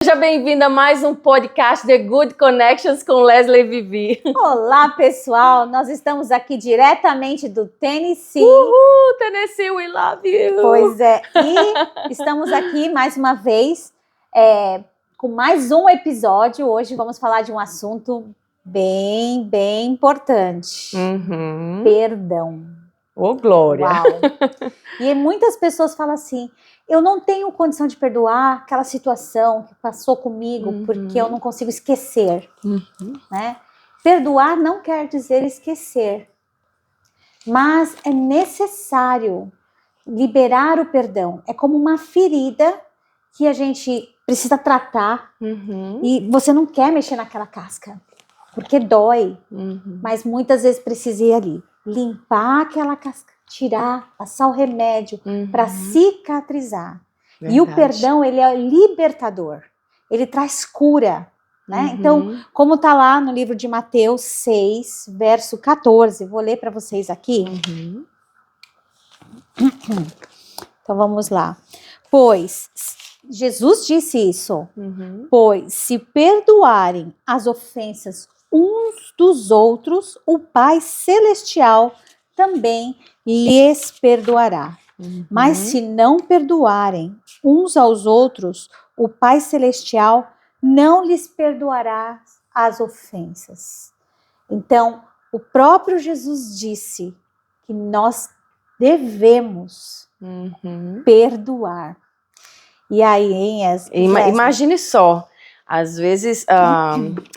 Seja bem-vinda a mais um podcast The Good Connections com Leslie e Vivi. Olá, pessoal! Nós estamos aqui diretamente do Tennessee. Uhul, Tennessee, we love you! Pois é, e estamos aqui mais uma vez com mais um episódio. Hoje vamos falar de um assunto bem importante. Perdão. Ô, Glória! Uau. E muitas pessoas falam assim, eu não tenho condição de perdoar aquela situação que passou comigo porque eu não consigo esquecer. Né? Perdoar não quer dizer esquecer, mas é necessário liberar o perdão. É como uma ferida que a gente precisa tratar e você não quer mexer naquela casca, porque dói, mas muitas vezes precisa ir ali, limpar aquela casca, tirar, passar o remédio para cicatrizar. Verdade. E o perdão, ele é libertador, ele traz cura. Né? Então, como está lá no livro de Mateus 6, verso 14, vou ler para vocês aqui. Então, vamos lá. Pois, Jesus disse isso, pois se perdoarem as ofensas uns dos outros, o Pai Celestial também lhes perdoará. Mas se não perdoarem uns aos outros, o Pai Celestial não lhes perdoará as ofensas. Então, o próprio Jesus disse que nós devemos perdoar. E aí, hein, imagine só, às vezes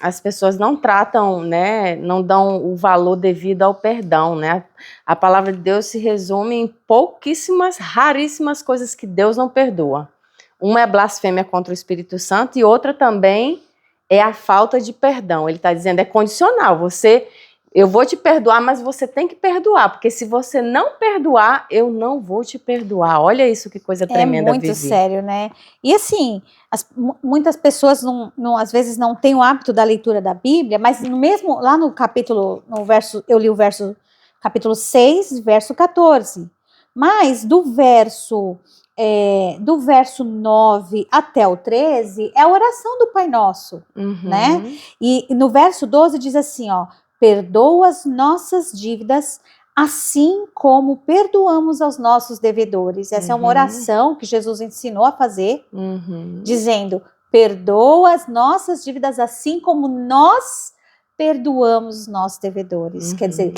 as pessoas não tratam, né, não dão o valor devido ao perdão, né? A palavra de Deus se resume em pouquíssimas, raríssimas coisas que Deus não perdoa. Uma é a blasfêmia contra o Espírito Santo e outra também é a falta de perdão. Ele está dizendo, é condicional, eu vou te perdoar, mas você tem que perdoar, porque se você não perdoar, eu não vou te perdoar. Olha isso, que coisa tremenda, Vivi. É muito Vivi. sério, né? E assim, muitas pessoas às vezes não têm o hábito da leitura da Bíblia, mas mesmo lá no capítulo, eu li o capítulo 6, verso 14. Mas do verso 9 até o 13, é a oração do Pai Nosso, né? E no verso 12 diz assim, ó, perdoa as nossas dívidas, assim como perdoamos aos nossos devedores. Essa é uma oração que Jesus ensinou a fazer, dizendo, perdoa as nossas dívidas, assim como nós perdoamos os nossos devedores. Quer dizer,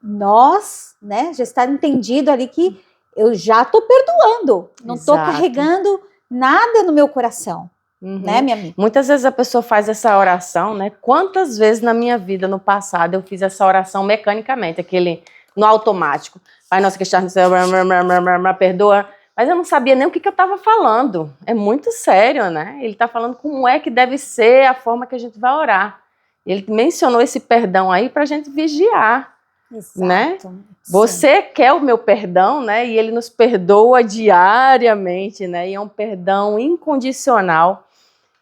nós, né, já está entendido ali que eu já estou perdoando, não estou carregando nada no meu coração. Né, minha amiga? Muitas vezes a pessoa faz essa oração, né? Quantas vezes na minha vida, no passado, eu fiz essa oração mecanicamente, no automático. Pai nosso que estás no céu, perdoa. Mas eu não sabia nem o que eu estava falando. É muito sério, né? Ele está falando como é que deve ser a forma que a gente vai orar. Ele mencionou esse perdão aí para a gente vigiar. Exato. Né? Você quer o meu perdão, né? E ele nos perdoa diariamente, né? E é um perdão incondicional.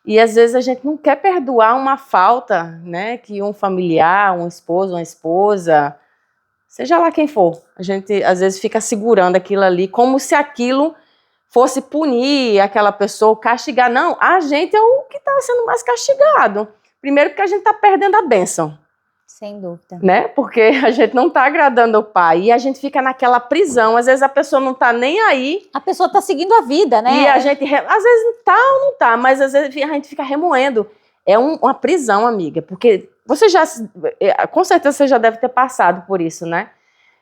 E às vezes a gente não quer perdoar uma falta, né? Que um familiar, um esposo, uma esposa, seja lá quem for, a gente às vezes fica segurando aquilo ali, como se aquilo fosse punir aquela pessoa, castigar. Não, a gente é o que está sendo mais castigado. Primeiro porque a gente está perdendo a bênção. Sem dúvida. Né? Porque a gente não está agradando o Pai e a gente fica naquela prisão. Às vezes a pessoa não está nem aí. A pessoa está seguindo a vida, né? E a gente, às vezes está ou não está, mas às vezes a gente fica remoendo. É uma prisão, amiga, porque você com certeza você já deve ter passado por isso, né?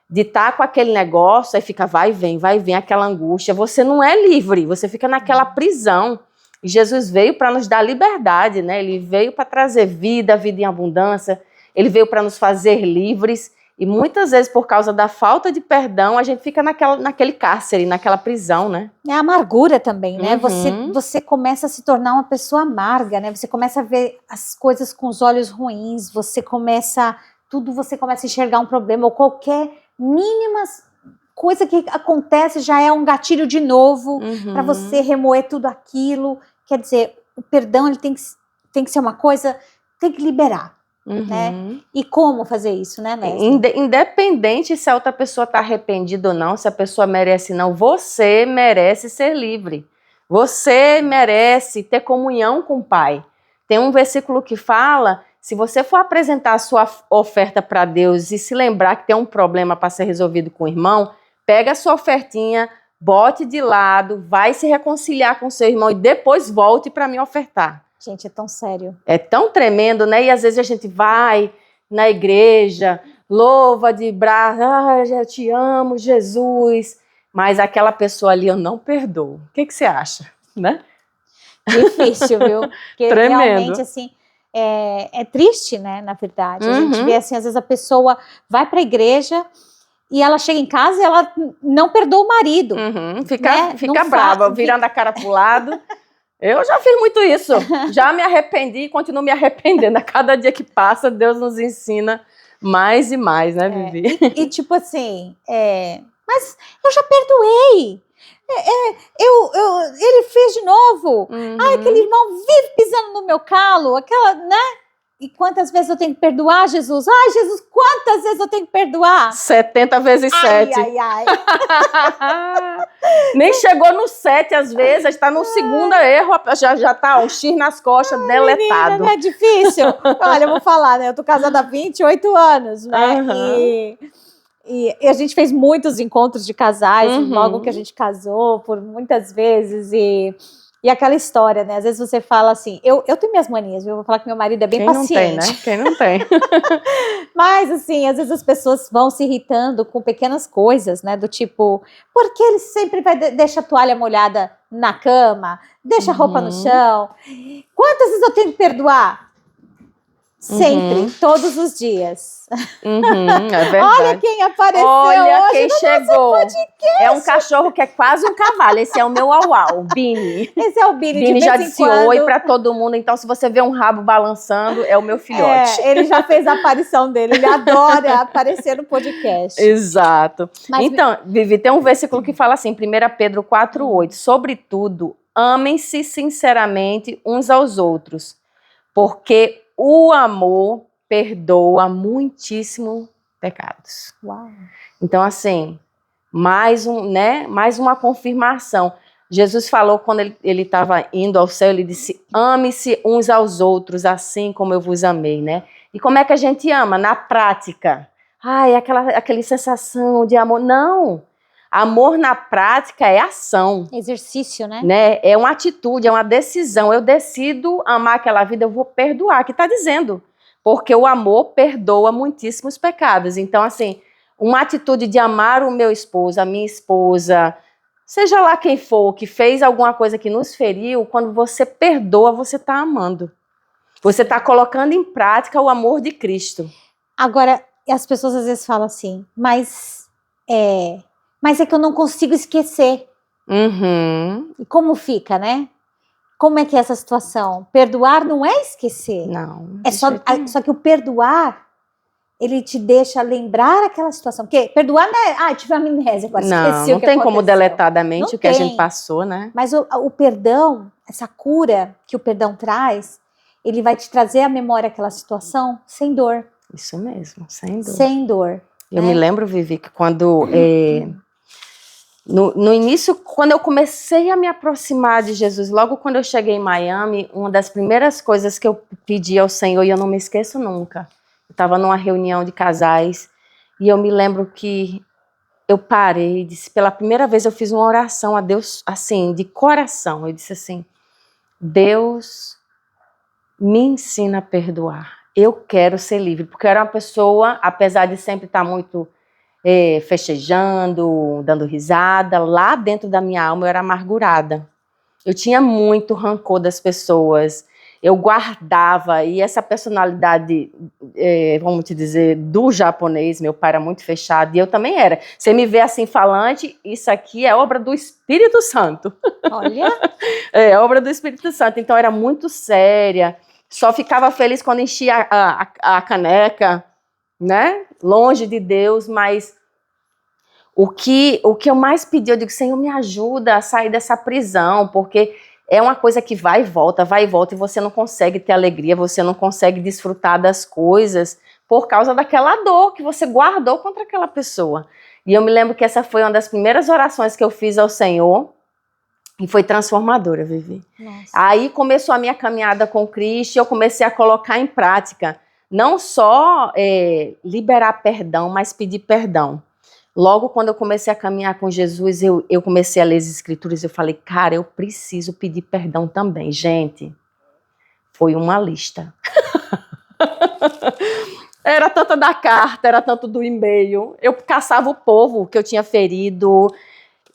De estar com aquele negócio, aí fica vai e vem aquela angústia. Você não é livre, você fica naquela prisão. E Jesus veio para nos dar liberdade, né? Ele veio para trazer vida em abundância. Ele veio para nos fazer livres e muitas vezes por causa da falta de perdão a gente fica naquele cárcere, naquela prisão, né? É a amargura também, né? Você começa a se tornar uma pessoa amarga, né? Você começa a ver as coisas com os olhos ruins, você começa a enxergar um problema ou qualquer mínima coisa que acontece já é um gatilho de novo para você remoer tudo aquilo. Quer dizer, o perdão ele tem que ser uma coisa, tem que liberar. Né? E como fazer isso, né, Leslie? Independente se a outra pessoa está arrependida ou não, se a pessoa merece ou não, você merece ser livre. Você merece ter comunhão com o Pai. Tem um versículo que fala, se você for apresentar a sua oferta para Deus e se lembrar que tem um problema para ser resolvido com o irmão, pega a sua ofertinha, bote de lado, vai se reconciliar com o seu irmão e depois volte para me ofertar. Gente, é tão sério. É tão tremendo, né? E às vezes a gente vai na igreja, louva de braço, eu te amo, Jesus, mas aquela pessoa ali eu não perdoo. O que você acha, né? Difícil, viu? Porque Tremendo. realmente, assim, é triste, né, na verdade. A gente vê, assim, às vezes a pessoa vai para a igreja e ela chega em casa e ela não perdoa o marido. Fica brava, virando a cara pro lado. Eu já fiz muito isso, já me arrependi e continuo me arrependendo. A cada dia que passa, Deus nos ensina mais e mais, né, Vivi? E tipo assim, mas eu já perdoei. Ele fez de novo. Ai, aquele irmão vive pisando no meu calo, aquela, né? E quantas vezes eu tenho que perdoar, Jesus? Ai, Jesus, quantas vezes eu tenho que perdoar? 70 vezes 7. Ai. Nem chegou no 7 às vezes, está no segundo erro, já tá um X nas costas, deletado. Menina, não é difícil? Olha, eu vou falar, né? Eu tô casada há 28 anos, né? E a gente fez muitos encontros de casais, logo que a gente casou, por muitas vezes, e aquela história, né? Às vezes você fala assim, eu tenho minhas manias, viu? Eu vou falar que meu marido é bem paciente. Quem não tem, né? Quem não tem. Mas, assim, às vezes as pessoas vão se irritando com pequenas coisas, né? Do tipo, por que ele sempre deixa a toalha molhada na cama? Deixa a roupa no chão? Quantas vezes eu tenho que perdoar? Sempre, todos os dias. É verdade. Olha quem apareceu Olha hoje quem no chegou. nosso podcast. É um cachorro que é quase um cavalo. Esse é o meu au-au, o Bini. Esse é o Bini, Bini de já vez em disse quando. oi pra todo mundo, então se você vê um rabo balançando, é o meu filhote. Ele já fez a aparição dele, ele adora aparecer no podcast. Exato. Então, Vivi, tem um versículo que fala assim, 1 Pedro 4,8, sobretudo, amem-se sinceramente uns aos outros, porque o amor perdoa muitíssimo pecados. Uau. Então, assim, mais uma confirmação. Jesus falou quando ele estava indo ao céu, ele disse, ame-se uns aos outros, assim como eu vos amei, né? E como é que a gente ama? Na prática. Ai, aquela sensação de amor. Não! Amor na prática é ação. Exercício, né? É uma atitude, é uma decisão. Eu decido amar aquela vida, eu vou perdoar, que está dizendo. Porque o amor perdoa muitíssimos pecados. Então, assim, uma atitude de amar o meu esposo, a minha esposa, seja lá quem for, que fez alguma coisa que nos feriu, quando você perdoa, você está amando. Você está colocando em prática o amor de Cristo. Agora, as pessoas às vezes falam assim, mas é que eu não consigo esquecer. E como fica, né? Como é que é essa situação? Perdoar não é esquecer. Não. Só que o perdoar, ele te deixa lembrar aquela situação. Porque perdoar não é, tive amnésia agora, esqueci o que não tem como aconteceu. deletar da mente o que a gente passou, né? Mas o perdão, essa cura que o perdão traz, ele vai te trazer à memória aquela situação sem dor. Isso mesmo, sem dor. Sem dor. Eu me lembro, Vivi, que quando... No início, quando eu comecei a me aproximar de Jesus, logo quando eu cheguei em Miami, uma das primeiras coisas que eu pedi ao Senhor, e eu não me esqueço nunca, eu estava numa reunião de casais, e eu me lembro que eu parei, disse, pela primeira vez eu fiz uma oração a Deus, assim, de coração, eu disse assim, Deus me ensina a perdoar, eu quero ser livre, porque eu era uma pessoa, apesar de sempre estar muito... festejando, dando risada, lá dentro da minha alma eu era amargurada. Eu tinha muito rancor das pessoas, eu guardava, e essa personalidade, vamos te dizer, do japonês, meu pai era muito fechado, e eu também era. Você me vê assim falante, isso aqui é obra do Espírito Santo. Olha! É obra do Espírito Santo, então era muito séria, só ficava feliz quando enchia a caneca, né? Longe de Deus, mas o que eu mais pedi, eu digo, Senhor, me ajuda a sair dessa prisão, porque é uma coisa que vai e volta, e você não consegue ter alegria, você não consegue desfrutar das coisas por causa daquela dor que você guardou contra aquela pessoa. E eu me lembro que essa foi uma das primeiras orações que eu fiz ao Senhor, E foi transformadora, Vivi. Nossa. Aí começou a minha caminhada com Cristo e eu comecei a colocar em prática, não só liberar perdão, mas pedir perdão. Logo quando eu comecei a caminhar com Jesus, eu comecei a ler as Escrituras, eu falei, cara, eu preciso pedir perdão também. Gente, foi uma lista. Era tanto da carta, era tanto do e-mail. Eu caçava o povo que eu tinha ferido.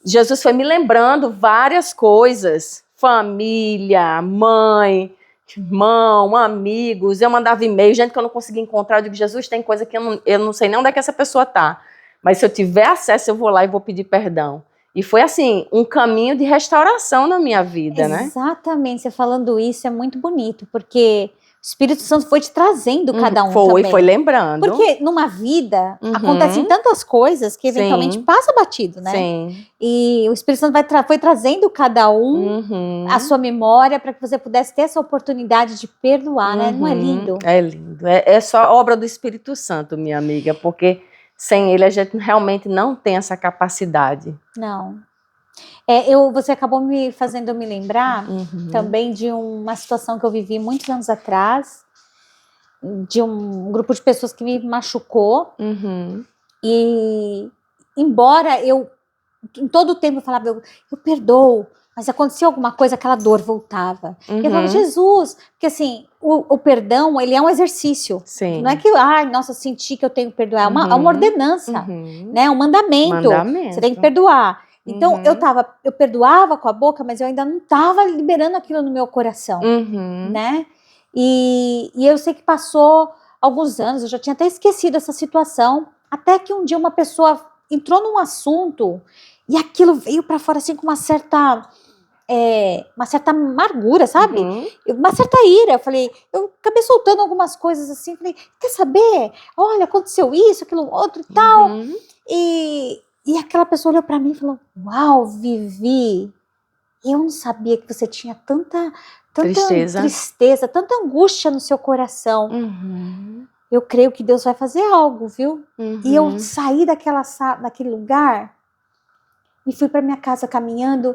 Jesus foi me lembrando várias coisas. Família, mãe, irmão, amigos. Eu mandava e-mail, gente que eu não conseguia encontrar. Eu digo, Jesus, tem coisa que eu não sei nem onde é que essa pessoa está. Mas se eu tiver acesso, eu vou lá e vou pedir perdão. E foi assim, um caminho de restauração na minha vida, né? Exatamente, você falando isso é muito bonito, porque o Espírito Santo foi te trazendo cada um também. Foi lembrando. Porque numa vida acontecem tantas coisas que eventualmente passa batido, né? Sim. E o Espírito Santo foi trazendo cada um a sua memória para que você pudesse ter essa oportunidade de perdoar, né? Não é lindo? É lindo. É só obra do Espírito Santo, minha amiga, porque sem ele a gente realmente não tem essa capacidade. Não. Você acabou me fazendo me lembrar também de uma situação que eu vivi muitos anos atrás, de um grupo de pessoas que me machucou. E embora eu, em todo o tempo eu falava, eu perdoo, mas acontecia alguma coisa, aquela dor voltava. E eu falava, Jesus, porque assim, o perdão, ele é um exercício. Sim. Não é que, ai, nossa, senti que eu tenho que perdoar, é uma ordenança, né? Um mandamento. Você tem que perdoar. Então, eu perdoava com a boca, mas eu ainda não estava liberando aquilo no meu coração, né? E eu sei que passou alguns anos, eu já tinha até esquecido essa situação, até que um dia uma pessoa entrou num assunto e aquilo veio para fora assim com uma certa amargura, sabe? Uma certa ira. Eu acabei soltando algumas coisas assim, falei, quer saber? Olha, aconteceu isso, aquilo outro e tal. E aquela pessoa olhou para mim e falou, uau, Vivi, eu não sabia que você tinha tanta tristeza, tanta angústia no seu coração. Eu creio que Deus vai fazer algo, viu? E eu saí daquele lugar e fui para minha casa caminhando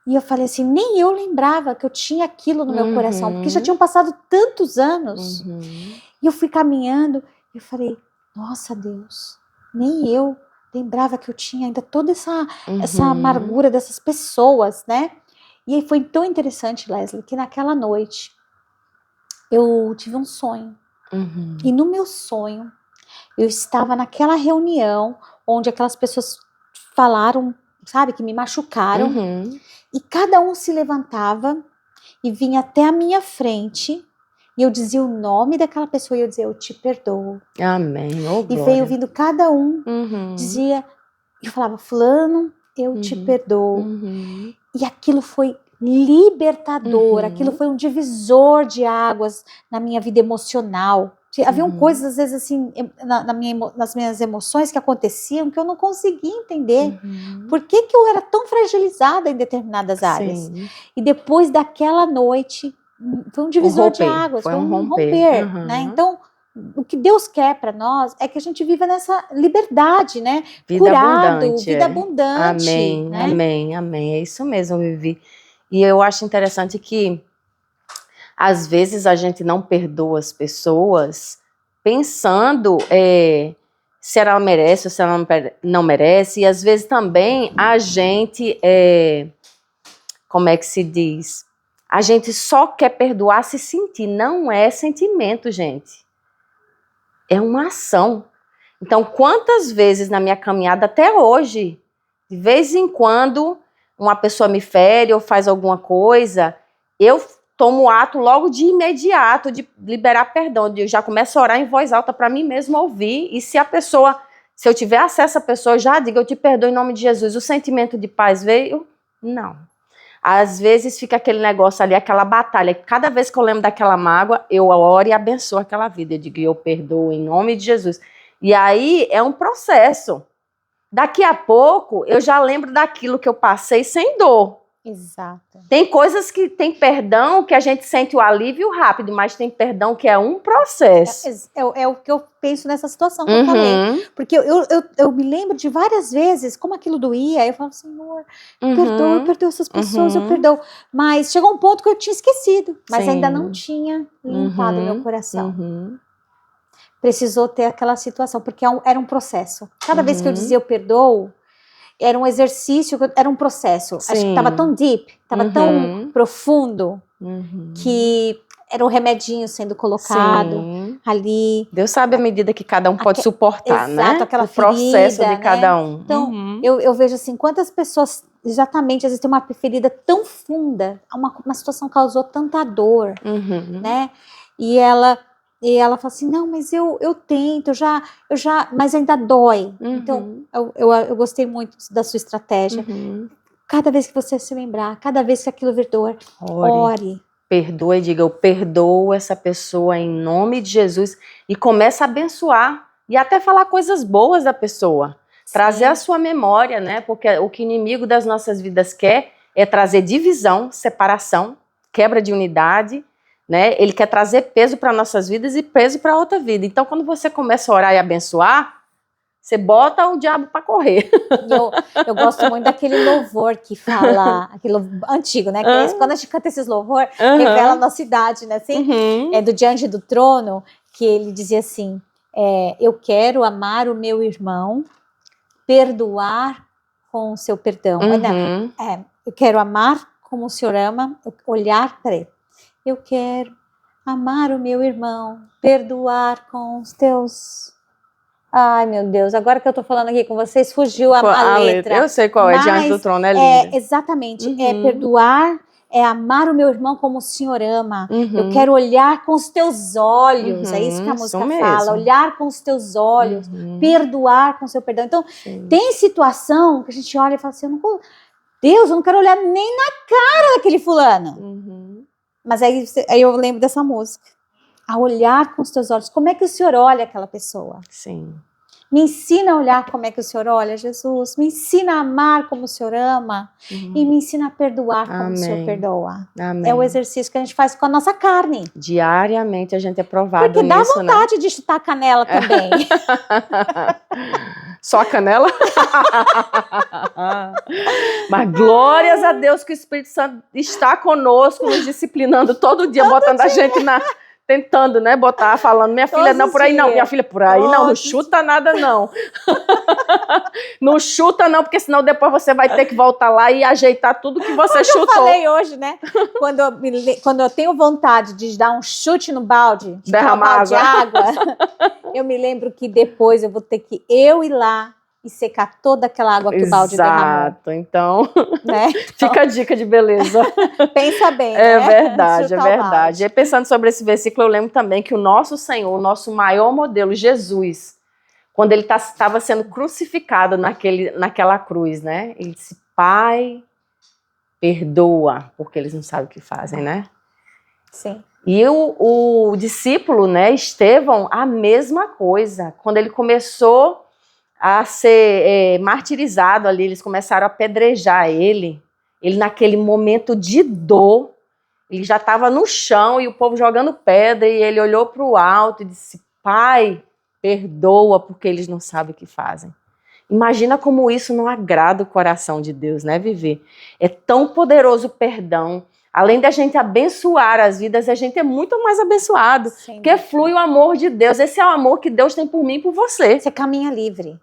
e eu falei assim, nem eu lembrava que eu tinha aquilo no meu coração, porque já tinham passado tantos anos. E eu fui caminhando e eu falei, nossa Deus, nem eu lembrava que eu tinha ainda toda essa amargura dessas pessoas, né? E aí foi tão interessante, Leslie, que naquela noite eu tive um sonho. E no meu sonho, eu estava naquela reunião onde aquelas pessoas falaram, sabe, que me machucaram. E cada um se levantava e vinha até a minha frente. E eu dizia o nome daquela pessoa e eu dizia, eu te perdoo. Amém. Oh, e veio vindo cada um, dizia, eu falava, fulano, eu te perdoo. E aquilo foi libertador, aquilo foi um divisor de águas na minha vida emocional. Haviam coisas, às vezes, assim, nas minhas emoções que aconteciam que eu não conseguia entender. Por que eu era tão fragilizada em determinadas áreas? E depois daquela noite, foi um divisor de águas, foi um romper, né? Então, o que Deus quer para nós é que a gente viva nessa liberdade, né? Vida abundante, vida abundante. Amém, né? amém, amém. É isso mesmo, Vivi. E eu acho interessante que, às vezes, a gente não perdoa as pessoas pensando se ela merece ou se ela não merece. E, às vezes, também, a gente, como é que se diz? A gente só quer perdoar se sentir. Não é sentimento, gente. É uma ação. Então, quantas vezes na minha caminhada, até hoje, de vez em quando, uma pessoa me fere ou faz alguma coisa, eu tomo o ato logo de imediato de liberar perdão. Eu já começo a orar em voz alta para mim mesmo ouvir. E se eu tiver acesso à pessoa, eu já digo, eu te perdoo em nome de Jesus. O sentimento de paz veio? Não. Às vezes fica aquele negócio ali, aquela batalha. Cada vez que eu lembro daquela mágoa, eu oro e abençoo aquela vida. Eu digo, eu perdoo em nome de Jesus. E aí é um processo. Daqui a pouco, eu já lembro daquilo que eu passei sem dor. Exato. Tem coisas que tem perdão que a gente sente o alívio rápido, mas tem perdão que é um processo. É o que eu penso nessa situação que eu falei. Porque eu me lembro de várias vezes como aquilo doía. Eu falo, Senhor, eu perdoo essas pessoas, eu perdoo. Mas chegou um ponto que eu tinha esquecido, mas ainda não tinha limpado meu coração. Precisou ter aquela situação, porque era um processo. Cada vez que eu dizia eu perdoo, era um exercício, era um processo. Acho que estava tão deep, estava tão profundo, que era um remedinho sendo colocado ali. Deus sabe a medida que cada um pode suportar, né? Exato, aquela o processo ferida, de cada um. Então, eu vejo assim, quantas pessoas, exatamente, às vezes tem uma ferida tão funda, uma situação causou tanta dor, né? E ela fala assim, não, mas eu tento, mas ainda dói. Então, eu gostei muito da sua estratégia. Cada vez que você se lembrar, cada vez que aquilo vir dor, ore. Perdoa e diga, eu perdoo essa pessoa em nome de Jesus. E começa a abençoar. E até falar coisas boas da pessoa. Sim. Trazer a sua memória, né? Porque o que o inimigo das nossas vidas quer é trazer divisão, separação, quebra de unidade, né? Ele quer trazer peso para nossas vidas e peso para outra vida. Então, quando você começa a orar e abençoar, você bota o diabo para correr. Eu gosto muito daquele louvor que fala, aquele antigo, né? Que quando a gente canta esses louvor, revela a nossa idade, né? Assim, é do Diante do Trono, que ele dizia assim, eu quero amar o meu irmão, perdoar com o seu perdão. Eu quero amar como o Senhor ama, olhar para ele. Eu quero amar o meu irmão, perdoar com os teus... Ai, meu Deus, agora que eu tô falando aqui com vocês, fugiu a letra. Eu sei qual é, Diante do Trono, é linda. Exatamente, é perdoar, é amar o meu irmão como o Senhor ama. Eu quero olhar com os teus olhos, é isso que a música fala, olhar com os teus olhos, perdoar com o seu perdão. Então, tem situação que a gente olha e fala assim, Deus, eu não quero olhar nem na cara daquele fulano. Mas aí eu lembro dessa música. A olhar com os teus olhos. Como é que o Senhor olha aquela pessoa? Sim. Me ensina a olhar como é que o Senhor olha, Jesus. Me ensina a amar como o Senhor ama. E me ensina a perdoar como o Senhor perdoa. Amém. É o exercício que a gente faz com a nossa carne. Diariamente a gente é provado porque nisso, dá vontade de chutar a canela também. Só a canela? Mas glórias a Deus que o Espírito Santo está conosco, nos disciplinando todo dia, botando a gente tentando, né, falando, minha filha, não, por aí não, minha filha, por aí não chuta nada não. Não chuta não, porque senão depois você vai ter que voltar lá e ajeitar tudo que você chutou. Eu falei hoje, né, quando eu tenho vontade de dar um chute no balde, de derramar água, eu me lembro que depois eu vou ter que ir lá e secar toda aquela água que o balde derramou. Exato, então, né? Fica a dica de beleza. Pensa bem, né? É verdade. E pensando sobre esse versículo, eu lembro também que o nosso Senhor, o nosso maior modelo, Jesus, quando ele estava sendo crucificado naquela cruz, né? Ele disse, Pai, perdoa, porque eles não sabem o que fazem, né? Sim. E o discípulo, né, Estevão, a mesma coisa. Quando ele começou a ser martirizado ali, eles começaram a apedrejar ele naquele momento de dor, ele já estava no chão e o povo jogando pedra, e ele olhou para o alto e disse, Pai, perdoa, porque eles não sabem o que fazem. Imagina como isso não agrada o coração de Deus, né, Vivi? É tão poderoso o perdão. Além da gente abençoar as vidas, a gente é muito mais abençoado. Sim. Porque flui o amor de Deus. Esse é o amor que Deus tem por mim e por você. Você caminha livre.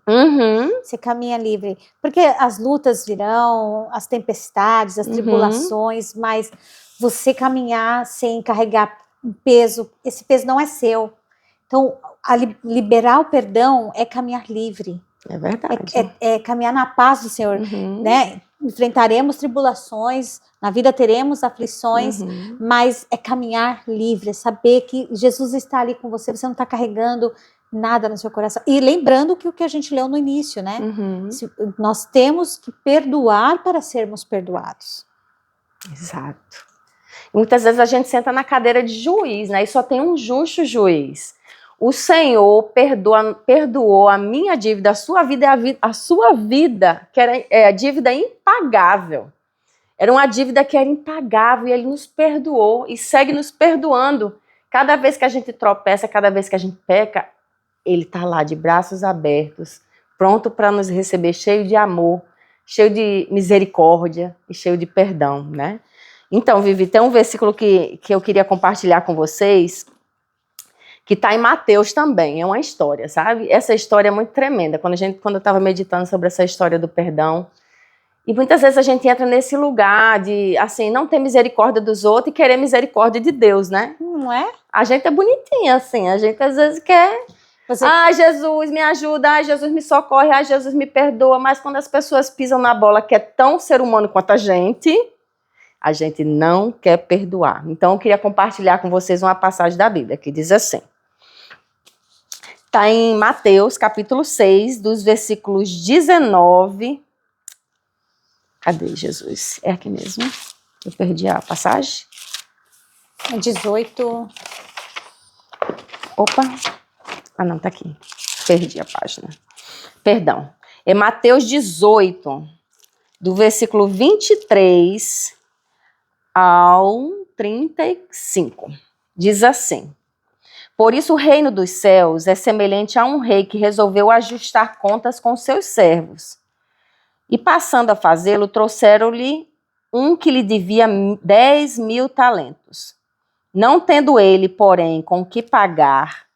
Você caminha livre. Porque as lutas virão, as tempestades, as tribulações, mas você caminhar sem carregar um peso, esse peso não é seu. Então, liberar o perdão é caminhar livre. É verdade. É caminhar na paz do Senhor, né? Enfrentaremos tribulações, na vida teremos aflições, mas é caminhar livre, é saber que Jesus está ali com você, você não está carregando nada no seu coração. E lembrando que o que a gente leu no início, né? Nós temos que perdoar para sermos perdoados. Exato. E muitas vezes a gente senta na cadeira de juiz, né? E só tem um justo juiz. O Senhor perdoou a minha dívida, a sua vida, que era a dívida impagável. Era uma dívida que era impagável e ele nos perdoou e segue nos perdoando. Cada vez que a gente tropeça, cada vez que a gente peca, ele está lá de braços abertos, pronto para nos receber, cheio de amor, cheio de misericórdia e cheio de perdão, né? Então, Vivi, tem um versículo que eu queria compartilhar com vocês, que está em Mateus também, é uma história, sabe? Essa história é muito tremenda, quando eu estava meditando sobre essa história do perdão, e muitas vezes a gente entra nesse lugar de, assim, não ter misericórdia dos outros e querer misericórdia de Deus, né? Não é? A gente é bonitinha, assim, a gente às vezes quer... Jesus, me ajuda, ai, Jesus, me socorre, ai, Jesus, me perdoa, mas quando as pessoas pisam na bola, que é tão ser humano quanto a gente não quer perdoar. Então, eu queria compartilhar com vocês uma passagem da Bíblia, que diz assim. Está em Mateus, capítulo 6, dos versículos 19... Cadê, Jesus? É aqui mesmo? Eu perdi a passagem. É 18. Opa. Ah, não, tá aqui. Perdi a página. Perdão. É Mateus 18, do versículo 23 ao 35. Diz assim: Por isso o reino dos céus é semelhante a um rei que resolveu ajustar contas com seus servos. E passando a fazê-lo, trouxeram-lhe um que lhe devia 10.000 talentos. Não tendo ele, porém, com que pagar,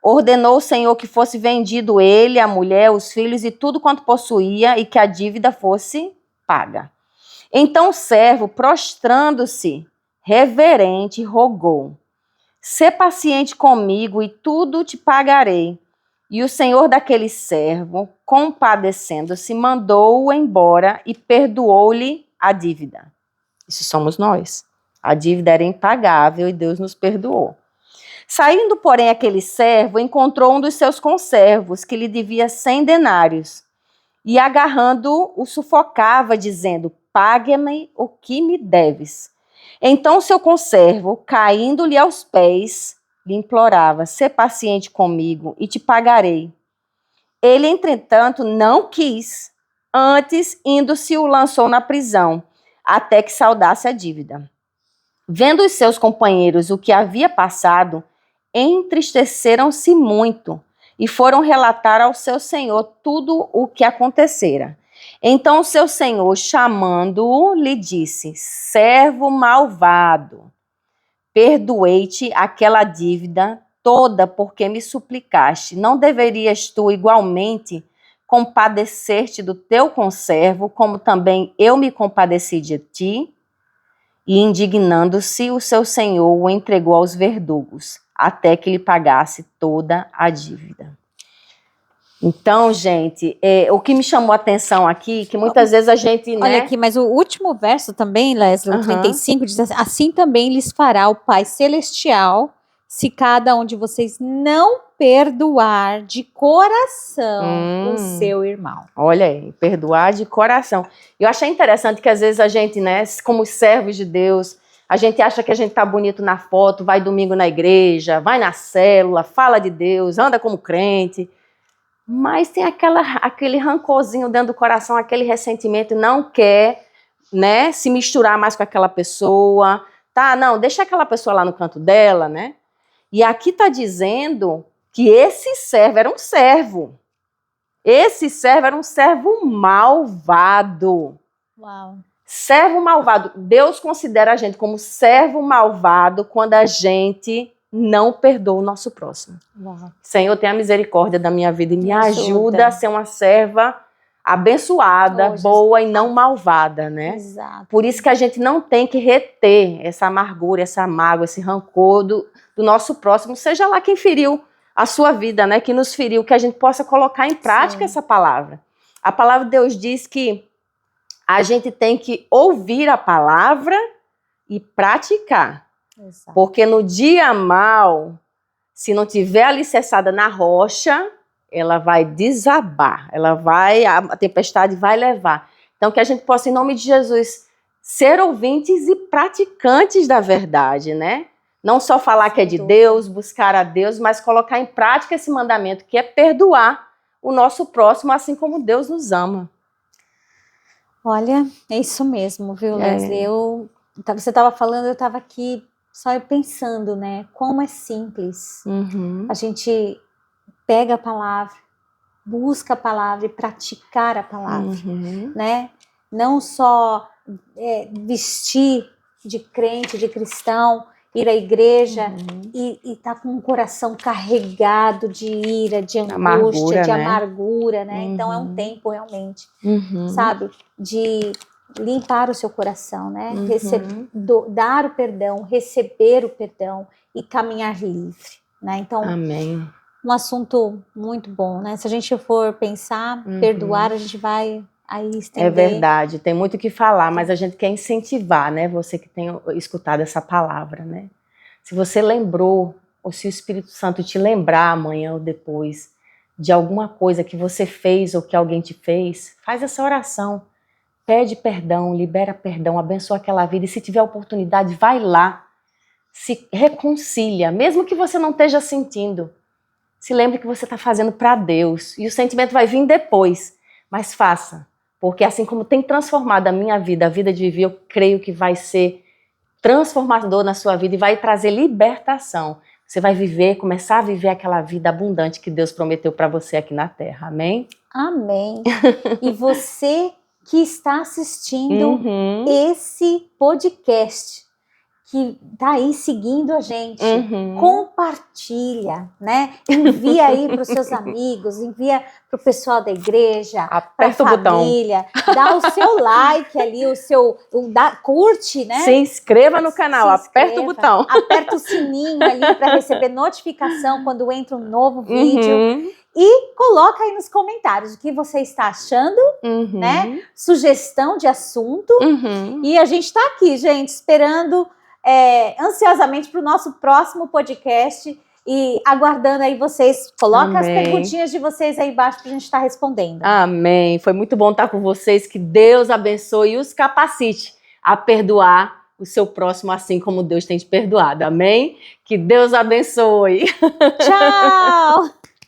ordenou o Senhor que fosse vendido ele, a mulher, os filhos e tudo quanto possuía, e que a dívida fosse paga. Então o servo, prostrando-se, reverente, rogou: Sê paciente comigo e tudo te pagarei. E o senhor daquele servo, compadecendo-se, mandou-o embora e perdoou-lhe a dívida. Isso somos nós. A dívida era impagável e Deus nos perdoou. Saindo, porém, aquele servo, encontrou um dos seus conservos, que lhe devia 100 denários. E agarrando-o, o sufocava, dizendo: Pague-me o que me deves. Então seu conservo, caindo-lhe aos pés, lhe implorava: Sê paciente comigo e te pagarei. Ele, entretanto, não quis. Antes, indo-se, o lançou na prisão, até que saldasse a dívida. Vendo os seus companheiros o que havia passado, entristeceram-se muito e foram relatar ao seu senhor tudo o que acontecera. Então o seu senhor, chamando-o, lhe disse: Servo malvado, perdoei-te aquela dívida toda porque me suplicaste. Não deverias tu igualmente compadecer-te do teu conservo, como também eu me compadeci de ti? E indignando-se, o seu senhor o entregou aos verdugos, até que lhe pagasse toda a dívida. Então, gente, o que me chamou a atenção aqui, que muitas vezes a gente, né? Olha aqui, mas o último verso também, Leslie, o 35, diz assim: Assim também lhes fará o Pai Celestial, se cada um de vocês não perdoar de coração o seu irmão. Olha aí, perdoar de coração. Eu achei interessante que às vezes a gente, né, como servos de Deus, a gente acha que a gente tá bonito na foto, vai domingo na igreja, vai na célula, fala de Deus, anda como crente, mas tem aquele rancorzinho dentro do coração, aquele ressentimento, não quer, né, se misturar mais com aquela pessoa, tá? Não, deixa aquela pessoa lá no canto dela, né? E aqui está dizendo que esse servo era um servo. Esse servo era um servo malvado. Uau. Servo malvado. Deus considera a gente como servo malvado quando a gente não perdoa o nosso próximo. Uau. Senhor, tenha misericórdia da minha vida e me ajuda a ser uma serva abençoada, boa e não malvada, né? Exato. Por isso que a gente não tem que reter essa amargura, essa mágoa, esse rancor do nosso próximo, seja lá quem feriu a sua vida, né? Que nos feriu, que a gente possa colocar em prática essa palavra. A palavra de Deus diz que a gente tem que ouvir a palavra e praticar. Exato. Porque no dia mal, se não tiver alicerçada na rocha, ela vai desabar, a tempestade vai levar. Então, que a gente possa, em nome de Jesus, ser ouvintes e praticantes da verdade, né? Não só falar que é de Deus, buscar a Deus, mas colocar em prática esse mandamento, que é perdoar o nosso próximo, assim como Deus nos ama. Olha, é isso mesmo, viu, Leslie? Você estava falando, eu estava aqui só pensando, né? Como é simples. A gente pega a palavra, busca a palavra e praticar a palavra, né? Não só vestir de crente, de cristão, ir à igreja e estar com o coração carregado de ira, de angústia, de amargura, né? Então é um tempo realmente, sabe? De limpar o seu coração, né? Dar o perdão, receber o perdão e caminhar livre, né? Então, amém. Um assunto muito bom, né? Se a gente for pensar, perdoar, a gente vai aí estender. É verdade, tem muito o que falar, mas a gente quer incentivar, né? Você que tem escutado essa palavra, né? Se você lembrou, ou se o Espírito Santo te lembrar amanhã ou depois de alguma coisa que você fez ou que alguém te fez, faz essa oração. Pede perdão, libera perdão, abençoa aquela vida. E se tiver oportunidade, vai lá. Se reconcilia, mesmo que você não esteja sentindo. Se lembre que você está fazendo para Deus. E o sentimento vai vir depois. Mas faça. Porque assim como tem transformado a minha vida, a vida de Vivi, eu creio que vai ser transformador na sua vida e vai trazer libertação. Você vai viver, começar a viver aquela vida abundante que Deus prometeu para você aqui na Terra. Amém? Amém. E você que está assistindo esse podcast, que tá aí seguindo a gente, compartilha, né? Envia aí para os seus amigos, envia para o pessoal da igreja, para a família, dá o seu like ali, curte, né? Se inscreva no canal, aperta o botão. Aperta o sininho ali para receber notificação quando entra um novo vídeo. E coloca aí nos comentários o que você está achando, né? Sugestão de assunto. E a gente está aqui, gente, esperando ansiosamente para o nosso próximo podcast e aguardando aí vocês. Coloca as perguntinhas de vocês aí embaixo para a gente estar respondendo. Amém. Foi muito bom estar com vocês. Que Deus abençoe e os capacite a perdoar o seu próximo assim como Deus tem te perdoado. Amém? Que Deus abençoe. Tchau!